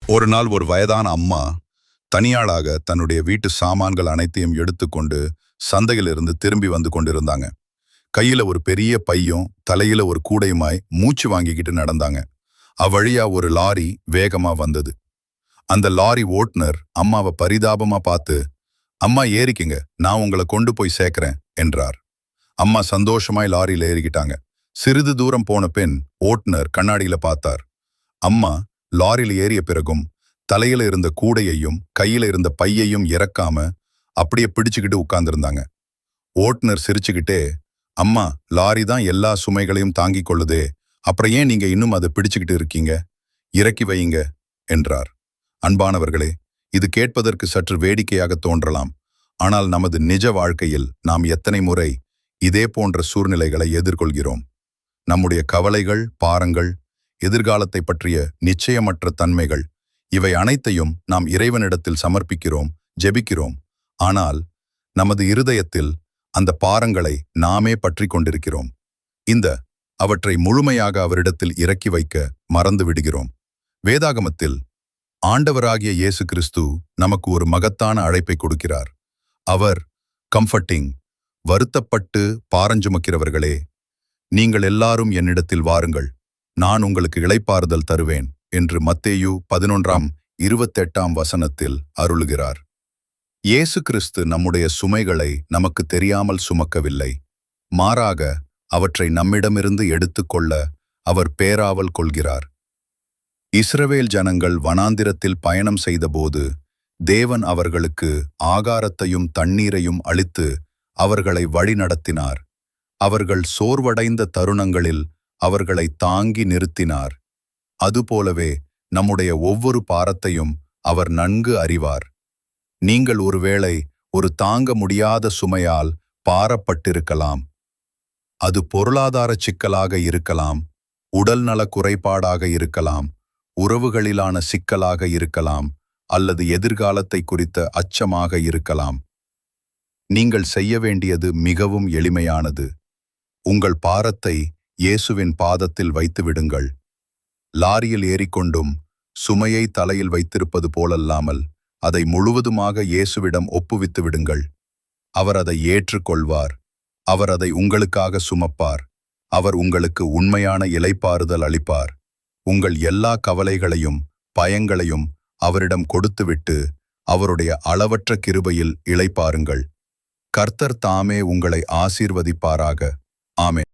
ஒரு நாள் ஒரு வயதான அம்மா தனியாளாக தன்னுடைய வீட்டு சாமான்கள் அனைத்தையும் எடுத்துக்கொண்டு சந்தையிலிருந்து திரும்பி வந்து கொண்டிருந்தாங்க. கையில ஒரு பெரிய பையும் தலையில ஒரு கூடையுமாய் மூச்சு வாங்கிக்கிட்டு நடந்தாங்க. அவ்வழியா ஒரு லாரி வேகமா வந்தது. அந்த லாரி ஓட்டுநர் அம்மாவை பரிதாபமா பார்த்து, "அம்மா ஏறிக்கிங்க, நான் உங்களை கொண்டு போய் சேர்க்கிறேன்" என்றார். அம்மா சந்தோஷமாய் லாரியில ஏறிக்கிட்டாங்க. சிறிது தூரம் போன பின் ஓட்டுநர் கண்ணாடியில பார்த்தார். அம்மா லாரியில் ஏறிய பிறகும் தலையில இருந்த கூடையையும் கையில இருந்த பையையும் இறக்காம அப்படியே பிடிச்சுக்கிட்டு உட்கார்ந்திருந்தாங்க. ஓட்டுநர் சிரிச்சுக்கிட்டே, "அம்மா, லாரி தான் எல்லா சுமைகளையும் தாங்கிக் கொள்ளுதே, அப்புறம் ஏன் நீங்க இன்னும் அதை பிடிச்சுக்கிட்டு இருக்கீங்க? இறக்கி வையுங்க" என்றார். அன்பானவர்களே, இது கேட்பதற்கு சற்று வேடிக்கையாக தோன்றலாம். ஆனால் நமது நிஜ வாழ்க்கையில் நாம் எத்தனை முறை இதே போன்ற சூழ்நிலைகளை எதிர்கொள்கிறோம். நம்முடைய கவலைகள், பாரங்கள், எதிர்காலத்தை பற்றிய நிச்சயமற்ற தன்மைகள், இவை அனைத்தையும் நாம் இறைவனிடத்தில் சமர்ப்பிக்கிறோம், ஜெபிக்கிறோம். ஆனால் நமது இருதயத்தில் அந்த பாரங்களை நாமே பற்றி கொண்டிருக்கிறோம். அவற்றை முழுமையாக அவரிடத்தில் இறக்கி வைக்க மறந்து விடுகிறோம். வேதாகமத்தில் ஆண்டவராகிய இயேசு கிறிஸ்து நமக்கு ஒரு மகத்தான அழைப்பை கொடுக்கிறார். அவர் கம்ஃபர்ட்டிங், வருத்தப்பட்டு பாரஞ்சுமக்கிறவர்களே, நீங்கள் எல்லாரும் என்னிடத்தில் வாருங்கள், நான் உங்களுக்கு இளைப்பாறுதல் தருவேன் என்று மத்தேயு 11:28 அருளுகிறார். இயேசு கிறிஸ்து நம்முடைய சுமைகளை நமக்கு தெரியாமல் சுமக்கவில்லை. மாறாக அவற்றை நம்மிடமிருந்து எடுத்துக்கொள்ள அவர் பேராவல் கொள்கிறார். இஸ்ரவேல் ஜனங்கள் வனாந்திரத்தில் பயணம் செய்தபோது தேவன் அவர்களுக்கு ஆகாரத்தையும் தண்ணீரையும் அளித்து அவர்களை வழிநடத்தினார். அவர்கள் சோர்வடைந்த தருணங்களில் அவர்களை தாங்கி நிறுத்தினார். அதுபோலவே நம்முடைய ஒவ்வொரு பாரத்தையும் அவர் நன்கு அறிவார். நீங்கள் ஒருவேளை ஒரு தாங்க முடியாத சுமையால் பாரப்பட்டிருக்கலாம். அது பொருளாதார சிக்கலாக இருக்கலாம், உடல்நல குறைபாடாக இருக்கலாம், உறவுகளிலான சிக்கலாக இருக்கலாம், அல்லது எதிர்காலத்தை குறித்த அச்சமாக இருக்கலாம். நீங்கள் செய்ய வேண்டியது மிகவும் எளிமையானது. உங்கள் பாரத்தை இயேசுவின் பாதத்தில் வைத்து விடுங்கள். லாரியில் ஏறிக்கொண்டும் சுமையை தலையில் வைத்திருப்பது போலல்லாமல் அதை முழுவதுமாக இயேசுவிடம் ஒப்புவித்து விடுங்கள். அவர் அதை ஏற்றுக்கொள்வார். அவர் அதை உங்களுக்காக சுமப்பார். அவர் உங்களுக்கு உண்மையான இளைப்பாறுதல் அளிப்பார். உங்கள் எல்லா கவலைகளையும் பயங்களையும் அவரிடம் கொடுத்துவிட்டு அவருடைய அளவற்ற கிருபையில் இளைப்பாருங்கள். கர்த்தர் தாமே உங்களை ஆசீர்வதிப்பாராக. ஆமென்.